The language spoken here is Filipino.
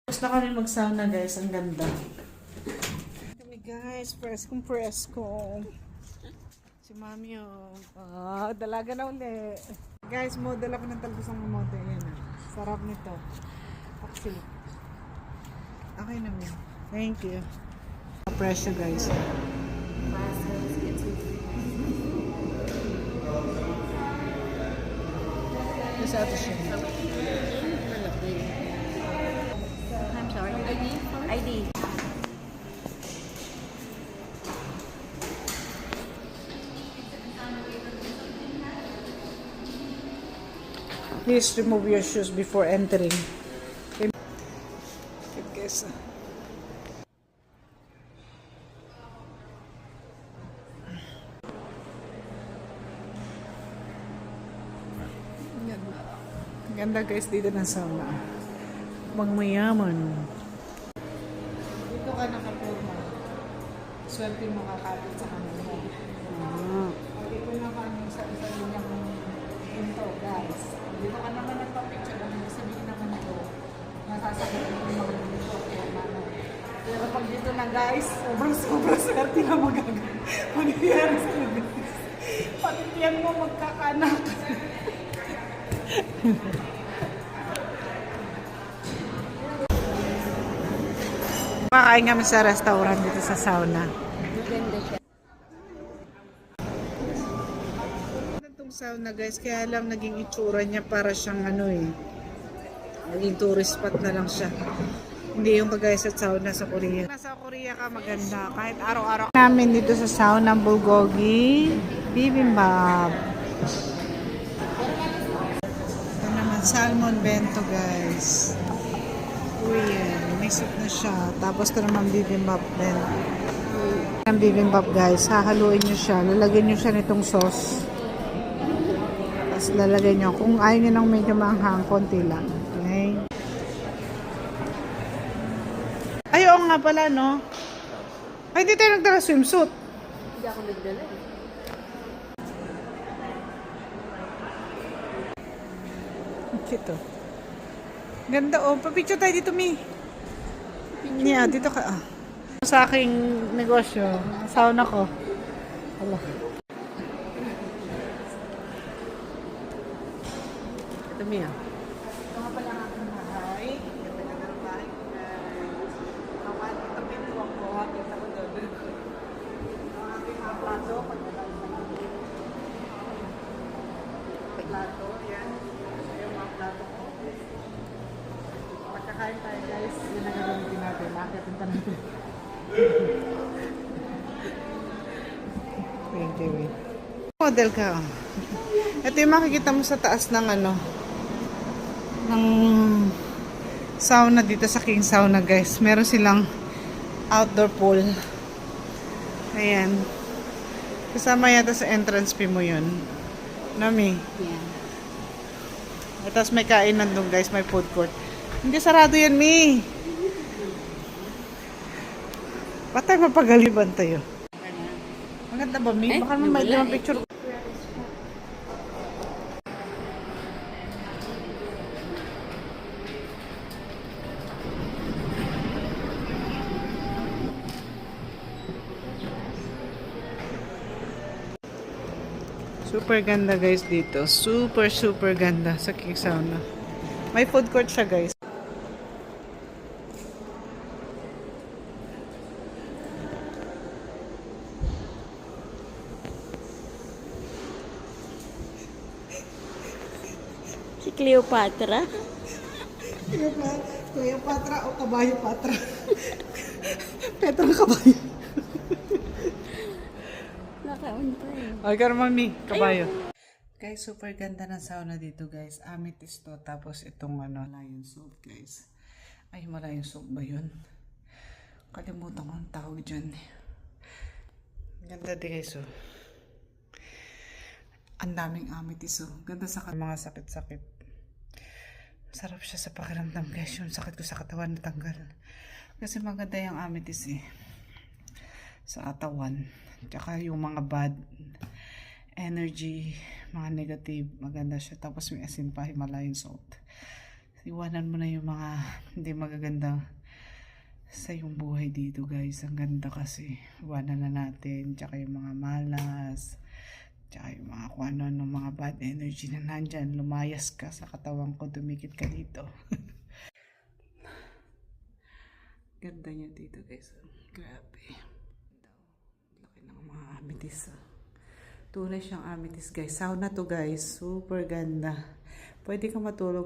Gusto na kami mag-sauna guys, ang ganda. Kami guys, presko. Si Mami dalaga na uli. Guys, model ako ng talbusang mamote. Ayan na. Sarap nito. Actually. Okay naman. Thank you. Presyo guys. Sa ato siya. I'm sorry. ID. Please remove your shoes before entering. Okay, guys. Ganda guys dito ng sauna. Magmayaman. Dito ka nakapurma. Swerte mo kakapit sa kanila. Dito na ka sa linyang pinto guys. Dito ka naman nagpa-picture. Ang sabihin naman ito, nasasakit mo yung mga dito. Pero pag dito na guys, sobrang swerte na magyayari sa labis. Pati tiyan mo magkakanak. Makain kami sa restaurant dito sa sauna. Maganda siya. Itong sauna guys, kaya lang naging itsura niya para siyang naging tourist spot na lang siya. Hindi yung kagaya sa sauna sa Korea. Nasa Korea ka maganda, kahit araw-araw. Namin dito sa sauna bulgogi, bibimbap. Ito naman, salmon bento guys. Korean, may soup na siya. Tapos ito naman bibimbap din. Ang bibimbap guys, hahaluin nyo siya. Lalagyan nyo siya nitong sauce. Tapos lalagyan nyo. Kung ayaw nyo ng medyo maanghang, konti lang. Okay? Ay, oo nga pala, no? Ay, hindi tayo nagdala swimsuit. Hindi ako nagdala eh. Ito. Ganda, oh. Papicture tayo dito, Mi. Yeah, dito ka, Sa aking negosyo, sauna ko. Hala. Ito, Mi, Ito nga pala ang aking bahay. Ganda ka ng bahay, guys. Ito pinto ako. Kita ko doon. Ang aking mga plato. Plato, yan. Yung mga plato ko. Pagkakain tayo guys, yun ang gagamitin natin. Nakakitin pa natin. Thank you. Model ka. Ito yung makikita mo sa taas ng ng sauna dito sa King Sauna guys. Meron silang outdoor pool. Ayan. Kasama yata sa entrance fee mo yun. Nami. Yeah. Tapos may kainan doon guys, may food court. Hindi sarado yan, Mi. Patay mapagaliban tayo. Maganda ba, Mi? Baka naman may limang picture. Super ganda guys dito. Super ganda sa King Sauna. May food court siya guys. Si Cleopatra. Cleopatra o Kabayo Patra? Petro Kabayo. Nakaon pa eh. Ay, karon mami, kabayo. Guys, super ganda ng sauna dito, guys. Amethyst to, tapos itong Himalayan salt, guys. Ay, Himalayan salt ba yun? Kalimutan ko ang tawag dyan. Ganda din, guys, oh. Ang daming amethyst, oh. Ganda sa mga sakit-sakit. Sarap siya sa pakiramdam, guys. Yung sakit ko sa katawan natanggal. Kasi maganda yung amethyst, eh. Sa katawan. Tsaka yung mga bad energy, mga negative, maganda siya. Tapos may asin pa, Himalayan salt. Iwanan mo na yung mga hindi magagandang sa yung buhay dito guys. Ang ganda kasi. Iwanan na natin. Tsaka yung mga malas. Tsaka yung mga kung ano ng mga bad energy na nandyan. Lumayas ka sa katawan ko. Dumikit ka dito. Ganda niya dito guys. Grabe. Laki ng mga amethyst. Tunay siyang amethyst guys. Sauna to guys. Super ganda. Pwede ka matulog.